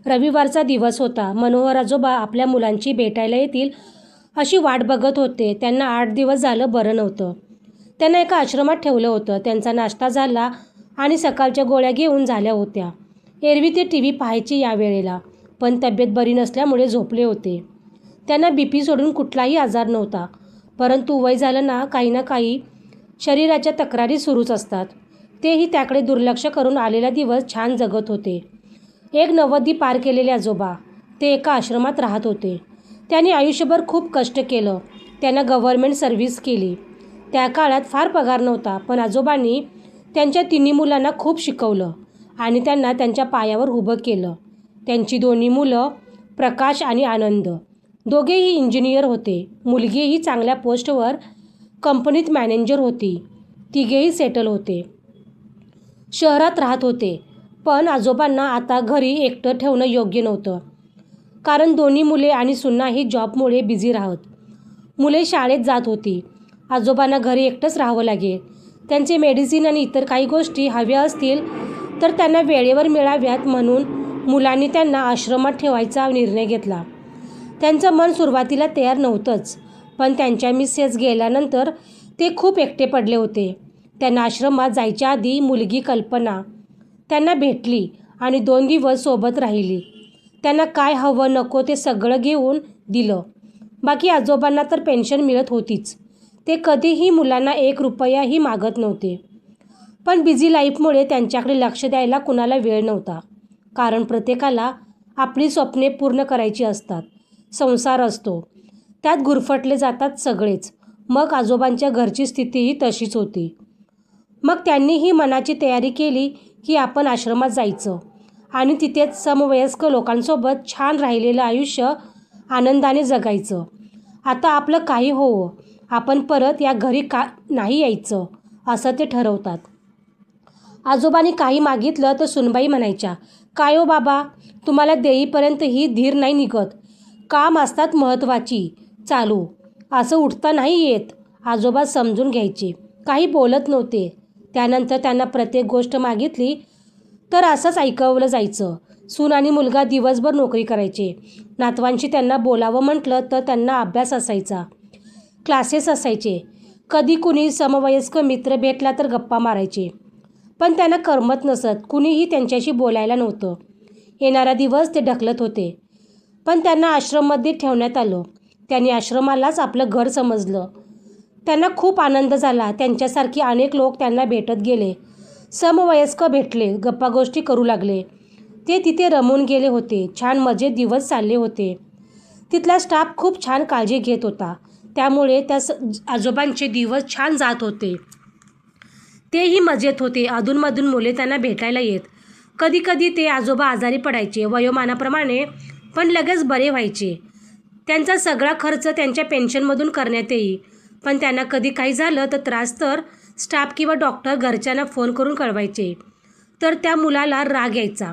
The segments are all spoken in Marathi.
रविवारचा दिवस होता. मनोहर आजोबा आपल्या मुलांची भेटायला येतील अशी वाट बघत होते. त्यांना 8 दिवस झालं बरं नव्हतं. त्यांना एका आश्रमात ठेवलं होतं. त्यांचा नाश्ता झाला आणि सकाळच्या गोळ्या घेऊन झाल्या होत्या. एरवी ते टी व्ही पाहायचे या वेळेला, पण तब्येत बरी नसल्यामुळे झोपले होते. त्यांना BP सोडून कुठलाही आजार नव्हता. परंतु वय झालं ना काही शरीराच्या तक्रारी सुरूच असतात. तेही त्याकडे दुर्लक्ष करून आलेला दिवस छान जगत होते. एक 90 पार केलेले आजोबा. ते एका आश्रमात राहत होते. त्यांनी आयुष्यभर खूप कष्ट केलं. त्यांना गव्हर्नमेंट सर्व्हिस केली. त्या काळात फार पगार नव्हता, पण आजोबांनी त्यांच्या 3 मुलांना खूप शिकवलं आणि त्यांना त्यांच्या पायावर उभं केलं. त्यांची 2 मुलं प्रकाश आणि आनंद, दोघेही इंजिनियर होते. मुलगीही चांगल्या पोस्टवर कंपनीत मॅनेजर होती. तिघेही सेटल होते. शहरात राहत होते. पण आजोबांना आता घरी एकटं ठेवणं योग्य नव्हतं, कारण 2 मुले आणि सुनाही जॉबमुळे बिझी राहत. मुले शाळेत जात होती. आजोबांना घरी एकटंच राहावं लागेल. त्यांचे मेडिसिन आणि इतर काही गोष्टी हव्या असतील तर त्यांना वेळेवर मिळाव्यात, म्हणून मुलांनी त्यांना आश्रमात ठेवायचा निर्णय घेतला. त्यांचं मन सुरुवातीला तयार नव्हतंच, पण त्यांच्या मिसेस गेल्यानंतर ते खूप एकटे पडले होते. त्यांना आश्रमात जायच्या आधी मुलगी कल्पना त्यांना भेटली आणि 2 दिवस सोबत राहिली. त्यांना काय हवं नको ते सगळं घेऊन दिलं. बाकी आजोबांना तर पेन्शन मिळत होतीच. ते कधीही मुलांना 1 रुपयाही मागत नव्हते. पण बिझी लाईफमुळे त्यांच्याकडे लक्ष द्यायला कुणाला वेळ नव्हता, कारण प्रत्येकाला आपली स्वप्ने पूर्ण करायची असतात. संसार असतो, त्यात गुरफटले जातात सगळेच. मग आजोबांच्या घरची स्थितीही तशीच होती. मग त्यांनीही मनाची तयारी केली की आपण आश्रमात जायचं आणि तिथेच समवयस्क लोकांसोबत छान राहिलेलं आयुष्य आनंदाने जगायचं. आता आपलं काही होवो, आपण परत या घरी का नाही यायचं, असं ते ठरवतात. आजोबांनी काही मागितलं तर सुनबाई म्हणायच्या, काय हो बाबा, तुम्हाला देईपर्यंत ही धीर नाही निघत. काम असतात महत्त्वाची चालू, असं उठता नाही येत. आजोबा समजून घ्यायचे, काही बोलत नव्हते. त्यानंतर त्यांना प्रत्येक गोष्ट मागितली तर असंच ऐकवलं जायचं. सून आणि मुलगा दिवसभर नोकरी करायचे. नातवांशी त्यांना बोलावं म्हटलं तर त्यांना अभ्यास असायचा, क्लासेस असायचे. कधी कुणी समवयस्क मित्र भेटला तर गप्पा मारायचे, पण त्यांना करमत नसत. कुणीही त्यांच्याशी बोलायला नव्हतं. येणारा दिवस ते ढकलत होते. पण त्यांना आश्रममध्ये ठेवण्यात आलं. त्यांनी आश्रमालाच आपलं घर समजलं. त्यांना खूप आनंद झाला. त्यांच्यासारखी अनेक लोक त्यांना भेटत गेले. समवयस्क भेटले, गप्पागोष्टी करू लागले. ते तिथे रमून गेले होते. छान मजेत दिवस चालले होते. तिथला स्टाफ खूप छान काळजी घेत होता, त्यामुळे त्या आजोबांचे दिवस छान जात होते. तेही मजेत होते. अधूनमधून मुले त्यांना भेटायला येत. कधी कधी ते आजोबा आजारी पडायचे वयोमानाप्रमाणे, पण लगेच बरे व्हायचे. त्यांचा सगळा खर्च त्यांच्या पेन्शनमधून करण्यात येई. पण त्यांना कधी काही झालं तर त्रास तर स्टाफ किंवा डॉक्टर घरच्यांना फोन करून कळवायचे. तर त्या मुलाला राग यायचा.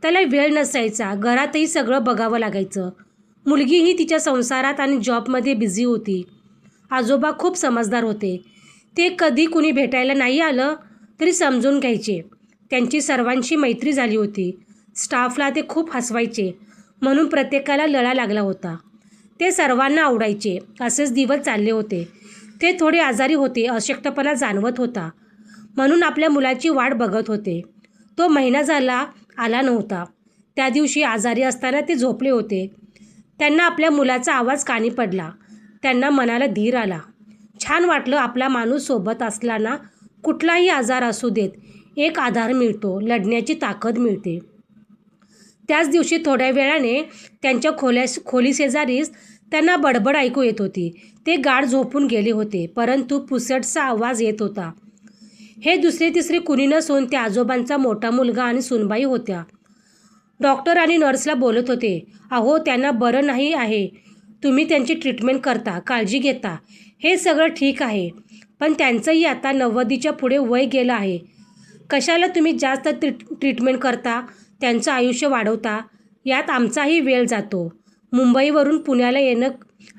त्याला वेळ नसायचा. घरातही सगळं बघावं लागायचं. मुलगीही तिच्या संसारात आणि जॉबमध्ये बिझी होती. आजोबा खूप समजदार होते. ते कधी कुणी भेटायला नाही आलं तरी समजून घ्यायचे. त्यांची सर्वांशी मैत्री झाली होती. स्टाफला ते खूप हसवायचे, म्हणून प्रत्येकाला लळा लागला होता. ते सर्वांना आवडायचे. असेच दिवस चालले होते. ते थोडे आजारी होते. अशक्तपणा जाणवत होता, म्हणून आपल्या मुलाची वाट बघत होते. तो महिना झाला आला नव्हता. त्या दिवशी आजारी असताना ते झोपले होते. त्यांना आपल्या मुलाचा आवाज कानी पडला. त्यांना मनाला धीर आला. छान वाटलं. आपला माणूस सोबत असला ना, कुठलाही आजार असू देत, एक आधार मिळतो, लढण्याची ताकद मिळते. त्याच दिवशी थोड्या वेळाने त्यांच्या खोलीशेजारीच त्यांना बडबड ऐकू येत होती. ते गाढ झोपून गेले होते, परंतु पुसटसा आवाज येत होता. हे दुसरे तिसरे कुणी नसून त्या आजोबांचा मोठा मुलगा आणि सुनबाई होत्या. डॉक्टर आणि नर्सला बोलत होते, अहो त्यांना बरं नाही आहे, तुम्ही त्यांची ट्रीटमेंट करता, काळजी घेता, हे सगळं ठीक आहे, पण त्यांचंही आता 90च्या पुढे वय गेलं आहे. कशाला तुम्ही जास्त ट्रीटमेंट करता, त्यांचं आयुष्य वाढवता, यात आमचाही वेळ जातो. मुंबईवरून पुण्याला येणं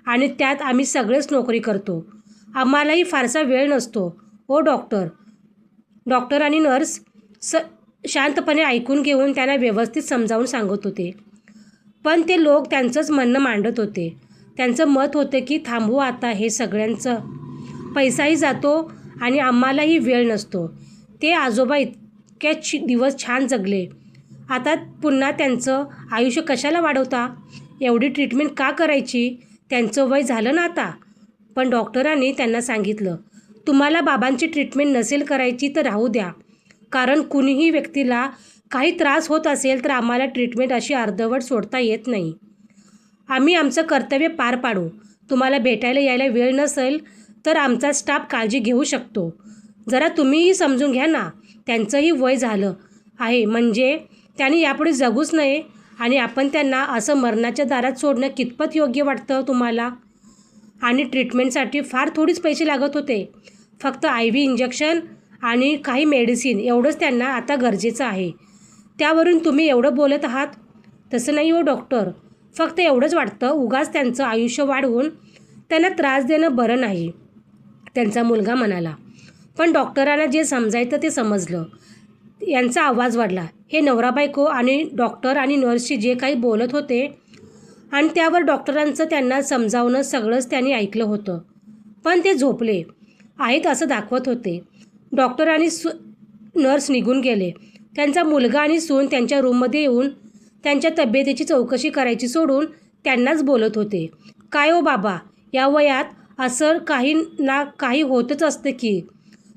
आणि त्यात आम्ही सगळेच नोकरी करतो, आम्हालाही फारसा वेळ नसतो. ओ डॉक्टर आणि नर्स शांतपणे ऐकून घेऊन त्यांना व्यवस्थित समजावून सांगत होते. पण ते लोक त्यांचंच म्हणणं मांडत होते. त्यांचं मत होतं की थांबवू आता हे सगळ्यांचं. पैसाही जातो आणि आम्हालाही वेळ नसतो. ते आजोबा इतक्या दिवस छान जगले. आता पुन्हा त्यांचं आयुष्य कशाला वाढवता? एवढी ट्रीटमेंट का करायची? त्यांचं वय झालं ना आता. पण डॉक्टरांनी त्यांना सांगितलं, तुम्हाला बाबांची ट्रीटमेंट नसेल करायची तर राहू द्या. कारण कुणीही व्यक्तीला काही त्रास होत असेल तर आम्हाला ट्रीटमेंट अशी अर्धवट सोडता येत नाही. आम्ही आमचं कर्तव्य पार पाडू. तुम्हाला भेटायला यायला वेळ नसेल तर आमचा स्टाफ काळजी घेऊ शकतो. जरा तुम्हीही समजून घ्या ना. त्यांचंही वय झालं आहे, म्हणजे त्यांनी यापुढे जगूच नये आणि आपण त्यांना असं मरणाच्या दारात सोडणं कितपत योग्य वाटतं तुम्हाला? आणि ट्रीटमेंटसाठी फार थोडीच पैसे लागत होते. फक्त IV इंजेक्शन आणि काही मेडिसिन एवढंच त्यांना आता गरजेचं आहे. त्यावरून तुम्ही एवढं बोलत आहात? तसं नाही हो डॉक्टर. फक्त एवढंच वाटतं उगाच त्यांचं आयुष्य वाढवून त्यांना त्रास देणं बरं नाही, त्यांचा मुलगा म्हणाला. पण डॉक्टरांना जे समजायचं ते समजलं. यांचा आवाज वाढला. हे नवरा बायको आणि डॉक्टर आणि नर्सशी जे काही बोलत होते आणि त्यावर डॉक्टरांचं त्यांना समजावणं सगळंच त्यांनी ऐकलं होतं. पण ते झोपले आहेत असं दाखवत होते. डॉक्टर आणि नर्स निघून गेले. त्यांचा मुलगा आणि सून त्यांच्या रूममध्ये येऊन त्यांच्या तब्येतीची चौकशी करायची सोडून त्यांनाच बोलत होते. काय हो बाबा, या वयात असं काही ना काही होतच असतं की.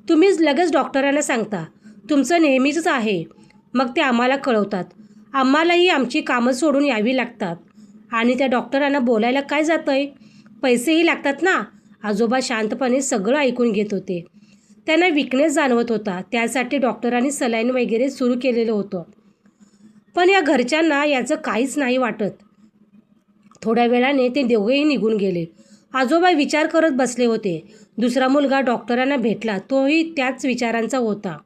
तुम्हीच लगेच डॉक्टरांना सांगता. तुमचं नेहमीच आहे. मग ते आम्हाला कळवतात. आम्हालाही आमची कामं सोडून यावी लागतात. आणि त्या डॉक्टरांना बोलायला काय जातंय? पैसेही लागतात ना. आजोबा शांतपणे सगळं ऐकून घेत होते. त्यांना विकनेस जाणवत होता. त्यासाठी डॉक्टरांनी सलाईन वगैरे सुरू केलेलं होतं. पण या घरच्यांना याचं काहीच नाही वाटत. थोड्या वेळाने ते दोघेही निघून गेले. आजोबा विचार करत बसले होते. दुसरा मुलगा डॉक्टरांना भेटला. तोही त्याच विचारांचा होता.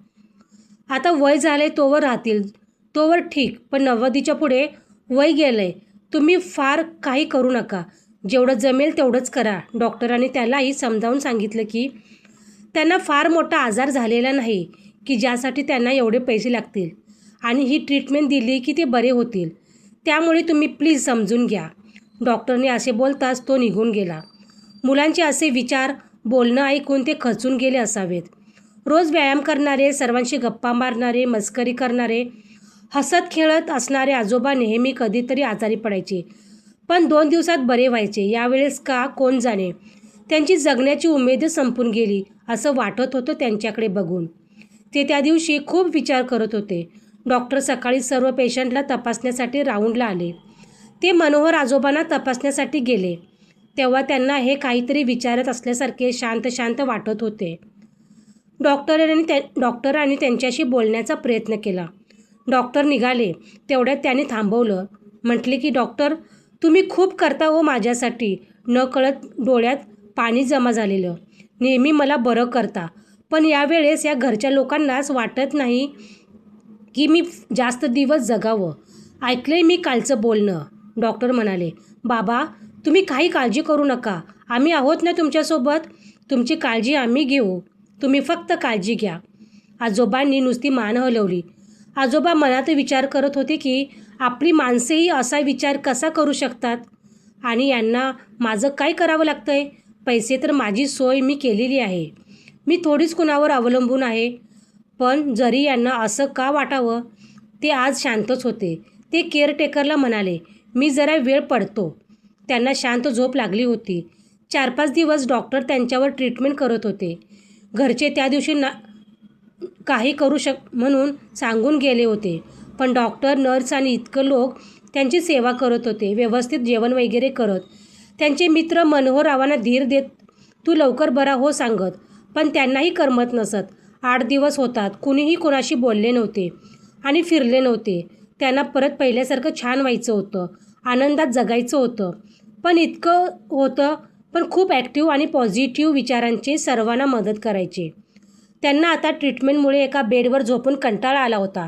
आता वय झाले तोवर राहतील, तोवर ठीक. पण 90च्या पुढे वय गेलंय. तुम्ही फार काही करू नका. जेवढं जमेल तेवढंच करा. डॉक्टरांनी त्यालाही समजावून सांगितलं की त्यांना फार मोठा आजार झालेला नाही की ज्यासाठी त्यांना एवढे पैसे लागतील. आणि ही ट्रीटमेंट दिली की ते बरे होतील. त्यामुळे तुम्ही प्लीज समजून घ्या. डॉक्टरने असे बोलताच तो निघून गेला. मुलांचे असे विचार, बोलणं ऐकून ते खचून गेले असावेत. रोज व्यायाम करणारे, सर्वांशी गप्पा मारणारे, मस्करी करणारे, हसत खेळत असणारे आजोबा नेहमी कधीतरी आजारी पडायचे. पण 2 दिवसात बरे व्हायचे. यावेळेस का कोण जाणे. त्यांची जगण्याची उमेदच संपून गेली असं वाटत होतं त्यांच्याकडे बघून. ते त्या दिवशी खूप विचार करत होते. डॉक्टर सकाळी सर्व पेशंटला तपासण्यासाठी राऊंडला आले. ते मनोहर आजोबांना तपासण्यासाठी गेले. तेव्हा त्यांना हे काहीतरी विचारत असल्यासारखे शांत शांत वाटत होते. डॉक्टरांनी त्यांच्याशी बोलण्याचा प्रयत्न केला. डॉक्टर निघाले. तेवढ्यात त्यांनी थांबवलं. म्हटले की डॉक्टर, तुम्ही खूप करता हो माझ्यासाठी. नकळत डोळ्यात पाणी जमा झालेलं. नेहमी मला बरं करता. पण यावेळेस या घरच्या लोकांनाच वाटत नाही की मी जास्त दिवस जगावं. ऐकलंय मी कालचं बोलणं. डॉक्टर म्हणाले, बाबा तुम्ही काही काळजी करू नका. आम्ही आहोत ना तुमच्यासोबत. तुमची काळजी आम्ही घेऊ. तुम्ही फक्त काळजी घ्या. आजोबांनी नुसती मान हलवली. आजोबा मनात विचार करत होते की आपली माणसेही असा विचार कसा करू शकतात. आणि यांना माझं काय करावं लागतंय? पैसे तर माझी सोय मी केलेली आहे. मी थोडीच कुणावर अवलंबून आहे. पण जरी यांना असं का वाटावं, ते आज शांतच होते. ते केअरटेकरला म्हणाले, मी जरा वेळ पडतो. त्यांना शांत झोप लागली होती. 4-5 दिवस डॉक्टर त्यांच्यावर ट्रीटमेंट करत होते. घरचे त्या दिवशी काही करू म्हणून सांगून गेले होते. पण डॉक्टर, नर्स आणि इतकं लोक त्यांची सेवा करत होते. व्यवस्थित जेवण वगैरे करत. त्यांचे मित्र मनोहररावांना धीर देत तू लवकर बरा हो सांगत. पण त्यांनाही करमत नसत. 8 दिवस होतात. कुणीही कोणाशी बोलले नव्हते आणि फिरले नव्हते. त्यांना परत पहिल्यासारखं छान व्हायचं होतं. आनंदात जगायचं होतं. पण इतकं होतं पण खूप ॲक्टिव्ह आणि पॉझिटिव्ह विचारांचे, सर्वांना मदत करायचे. त्यांना आता ट्रीटमेंटमुळे एका बेडवर झोपून कंटाळा आला होता.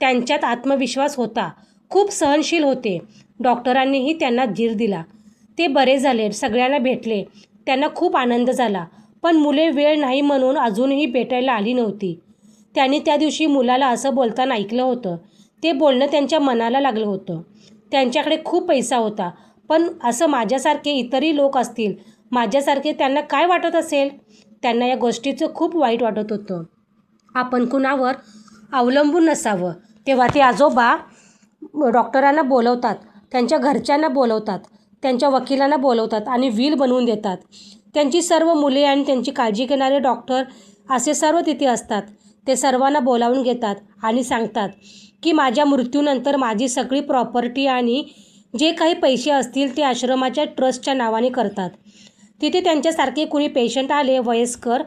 त्यांच्यात आत्मविश्वास होता. खूप सहनशील होते. डॉक्टरांनीही त्यांना धीर दिला. ते बरे झाले. सगळ्यांना भेटले. त्यांना खूप आनंद झाला. पण मुले वेळ नाही म्हणून अजूनही भेटायला आली नव्हती. त्यांनी त्या दिवशी मुलाला असं बोलताना ऐकलं होतं. ते बोलणं त्यांच्या मनाला लागलं होतं. त्यांच्याकडे खूप पैसा होता. पण असं माझ्यासारखे इतरही लोक असतील, माझ्यासारखे त्यांना काय वाटत असेल? त्यांना या गोष्टीचं खूप वाईट वाटत होतं. आपण कुणावर अवलंबून नसावं. तेव्हा ते आजोबा डॉक्टरांना बोलवतात, त्यांच्या घरच्यांना बोलवतात, त्यांच्या वकिलांना बोलवतात आणि विल बनवून देतात. त्यांची सर्व मुले आणि त्यांची काळजी घेणारे डॉक्टर असे सर्व तिथे असतात. ते सर्वांना बोलावून घेतात आणि सांगतात की माझ्या मृत्यूनंतर माझी सगळी प्रॉपर्टी आणि जे काही पैसे असतील ते आश्रमाच्या ट्रस्टच्या नावाने करतात. तिथे त्यांच्यासारखे कुणी पेशंट आले वयस्कर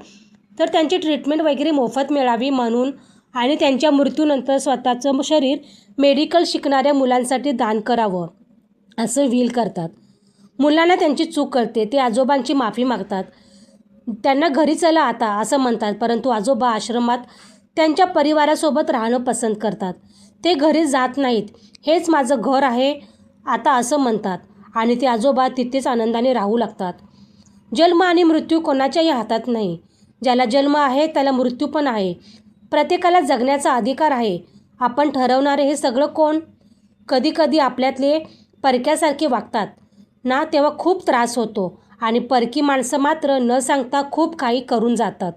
तर त्यांची ट्रीटमेंट वगैरे मोफत मिळावी म्हणून आणि त्यांच्या मृत्यूनंतर स्वतःचं शरीर मेडिकल शिकणाऱ्या मुलांसाठी दान करावं असं विल करतात. मुलांना त्यांची चूक कळते. ते आजोबांची माफी मागतात. त्यांना घरी चला आता असं म्हणतात. परंतु आजोबा आश्रमात त्यांच्या परिवारासोबत राहणं पसंत करतात. ते घरी जात नाहीत. हेच माझं घर आहे आता असं म्हणतात आणि ते आजोबा तिथेच आनंदाने राहू लागतात. जन्म आणि मृत्यू कोणाच्याही हातात नाही. ज्याला जन्म आहे त्याला मृत्यू पण आहे. प्रत्येकाला जगण्याचा अधिकार आहे. आपण ठरवणारे हे सगळं कोण? कधी कधी आपल्यातले परक्यासारखे वागतात ना, तेव्हा खूप त्रास होतो आणि परकी माणसं मात्र न सांगता खूप काही करून जातात.